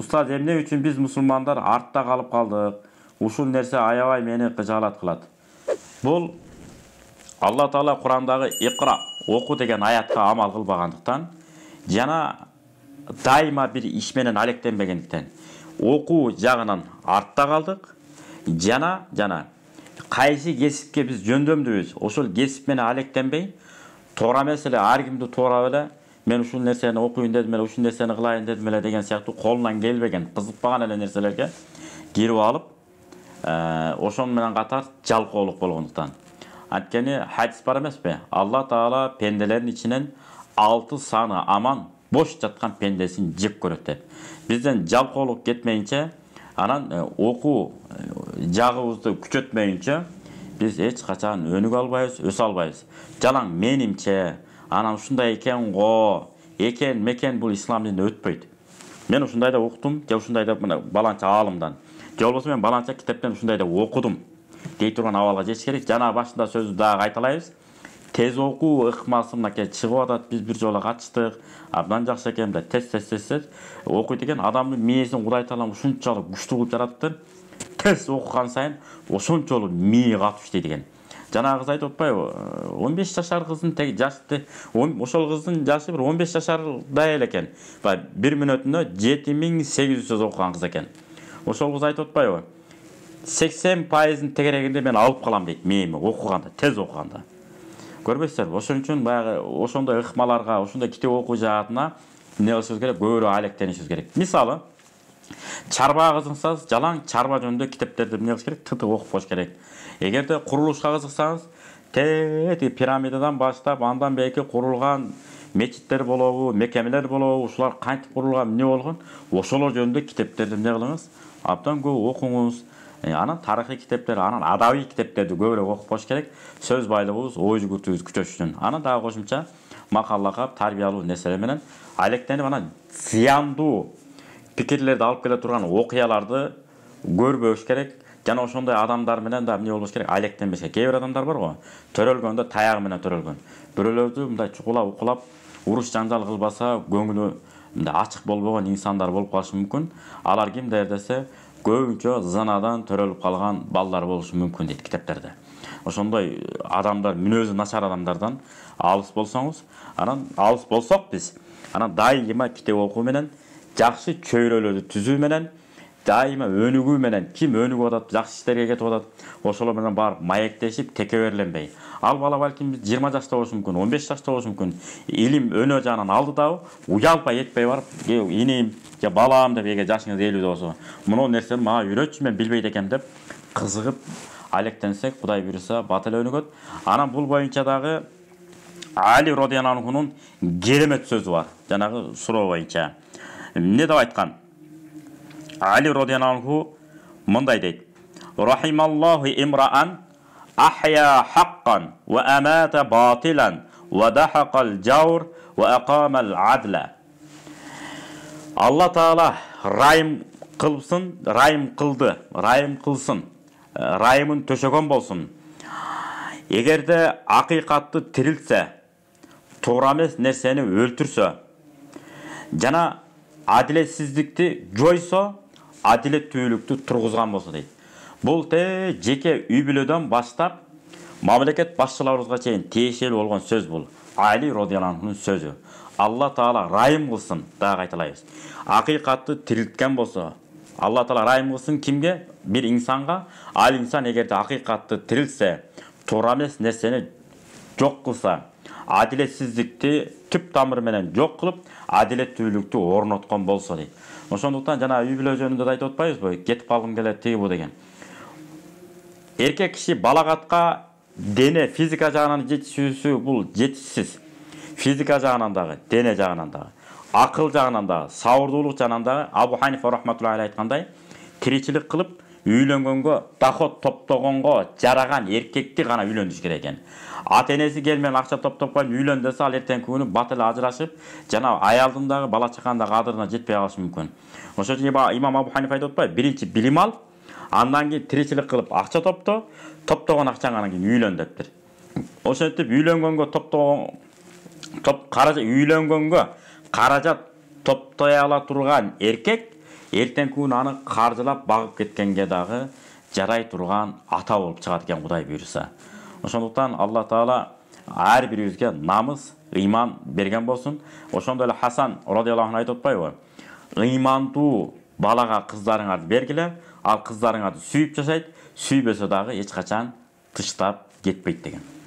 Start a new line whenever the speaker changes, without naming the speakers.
Устаз, эмне үчүн биз мусулмандар артта калып калдык? Ушул нерсе аябай мени кыжаалат кылат. Бул Алла Таала Курандагы икра, оку деген аятка амал кылбагандыктан жана дайыма бир иш менен алектенбегендиктен окуу жагынан артта калдык. Жана кайсы кесипке биз жөндөмдүбүз, ошол кесип менен алектенбей, туура эмес эле ар кимди туура эле мен ушул нерсени окуйын дедим эле, ушул нерсени кылайын дедим эле деген сыяктуу колунан келбеген, кызыкпаган эле нерселерге кирип алып, ошон менен катар жалкоолук болгондуктан. Анткени хадис бар эмеспи? Алла Таала пенделердин ичинен 6 саны аман бош жаткан пендесин жек көрөт деп. Бизден жалкоолук кетмейинче, анан окуу жагыбызды күчөтмөйүнчө биз эч качан өнүгө албайбыз, өсө албайбыз. Жалаң менимче, анан ушундай экен го, мекен бул ислам дининде өтпөйт. Мен ушундай да уктум, же ушундай да баланча аалымдан, же болбосо мен баланча китептен ушундай да окудум дей турган абалга жетиш керек. Жана башында сөздү дагы кайталайбыз. Тез окуу ыкмасы мынакей чыгып атат, биз бир жолу катыштык, абдан жакшы экен да тез окуйт экен. Адамдын мээсин Кудай Таала ушунчалык күчтүү кылып жаратты. Тез окуган сайын ошончолук мээ катып иштейт экен. Жана кыз айтып атпайбы, 15 жашар кыздын теги жашты, ошол кыздын жашы бир 15 жашардай эле экен. Бир мүнөтүнө 7800 сөз окуган кыз экен. Ошол кыз айтып атпайбы, 80% тегерегинде мен алып калам дейт мээми окуганда, тез окуганда. Көрбөйсүзбү? Ошон үчүн баягы ошондой ыкмаларга, ошондой китеп окуу жаатына эмне кылышыбыз керек? Көбүрөөк алектенишибиз керек. Мисалы, чарбага кызыксаңыз, жалаң чарба жөнүндө китептерди эмне кылыш керек? Тытып окуп коюш керек. Эгерде курулушка кызыксаңыз, пирамидадан баштап, андан бери курулган мечиттер болобу, мекемелер болобу, ушулар кантип курулган, эмне болгон, ошолор жөнүндө китептерди эмне кылыңыз? Абдан көп окуңуз. Анан тарыхый китептер, анан адабий китептерди көбүрөөк окуп коюш керек. Сөз байлыгыбыз, ой жүгүртүүбүз күчөш үчүн. Анан дагы кошумча макаллакап, тарбиялуу нерселер менен алектенип, анан зыяндуу пикирлерди алып келе турган окуяларды көрбөш керек. Жана ошондой адамдар менен да эмне болбош керек? Алектенбеш керек. Кээ бир адамдар бар го, төрөлгөндө таягы менен төрөлгөн. Бирөөлөрдү мындай чукулап укулап, уруш жаңжал кылбаса, көңүлү мындай ачык болбогон инсандар болуп калышы мүмкүн. Алар кимдер десе, көбүнчө зынадан төрөлүп калган балдар болушу мүмкүн дейт китептерде. Ошондой адамдар, мүнөзү начар адамдардан алыс болсоңуз, анан алыс болсок биз, анан дайыма китеп окуу менен, жакшы чөйрөлөрдү түзүү менен, дайыма өнүгүү менен, ким өнүгүп атат, жакшы иштерге кетип атат, ошолор менен барып маектешип, текеберленбей. Ал бала балким 20 жашта болушу мүмкүн, 15 жашта болушу мүмкүн. Илим өнө жагынан алдыдабы, уялпай этпей барып, иним, же балам деп, эгер жашыңыз 50 болсо, мына нерсени мага үйрөтчү, мен билбейт экем деп кызыгып алектенсек, Кудай буйруса бат эле өнүгөт. Анан бул боюнча дагы Али радыйаллаху анхунун керемет сөзү бар. Жанагы суроо боюнча. Эмне деп айткан? Али радыйаллаху анху мындай дейт: "Рахималлаху имраан ахя хаккан ва амата батилан ва дахакал жаур ва акамал адла." Алла Таала райым кылсын, райым кылсын, райымын төшөгөн болсун. Эгерде акыйкатты тирилтсе, туура эмес нерсени өлтүрсө, жана адилетсиздикти жойсо, адилеттүүлүктү тургузган болсо дейт. Бул жеке үй бүлөдөн баштап мамлекет башчыларыбызга чейин тиешелүү болгон сөз бул. Али радыйаллаху анхунун сөзү. Алла Таала райым кылсын, дагы кайталайбыз. Акыйкатты тирилткен болсо, Алла Таала райым кылсын кимге? Бир инсанга. Ал инсан эгерде акыйкатты тирилтсе, туура эмес нерсени жок кылса, адилетсиздикти түп тамыры менен жок кылып, адилеттүүлүктү орноткон болсо дейт. Ошондуктан жана үй бүлө жөнүндө да айтып атпайбызбы? Кетип калгым келет тиги бу деген. Эркек киши балагатка дене физика жагынан жетишүүсү бул жетишсиз. Физика жагынан дагы, дене жагынан дагы, акыл жагынан дагы, сабырдуулук жагынан дагы Абу Ханифа рахматуллахи алейхи айткандай, тиричилик кылып үйлөнгөнгө, доход топтогонго жараган эркекти гана үйлөндүрүш керек экен. Ата-энеси келмен акча топтоп коюп үйлөн десе, ал эртеңки күнү бат эле ажырашып, жана аялдын дагы, бала чаканын дагы кадырына жетпей калышы мүмкүн. Ошон үчүн имам Абу Ханифа айтып атпайбы? Биринчи билим ал, андан кийин тиричилик кылып акча топтогон акчаң анан кийин үйлөн дептир. Ошентип үйлөнгөнгө үйлөнгөнгө каражат топтой ала турган эркек ертең күн аны қаржылап бағып кеткенге дағы жарай тұрған ата болып шығады екен, Құдай бұйырса. Ошондуктан Алла Таала ар бирибизге намыс, ыйман берген болсын. Ошондой эле Хасан радиаллаху анху айтып атпайбы? Ыймандуу балага кыздарыңарды бергиле, ал кыздарыңарды сүйүп жашайт, сүйбөсө дагы эч качан тыштап кетпейт деген.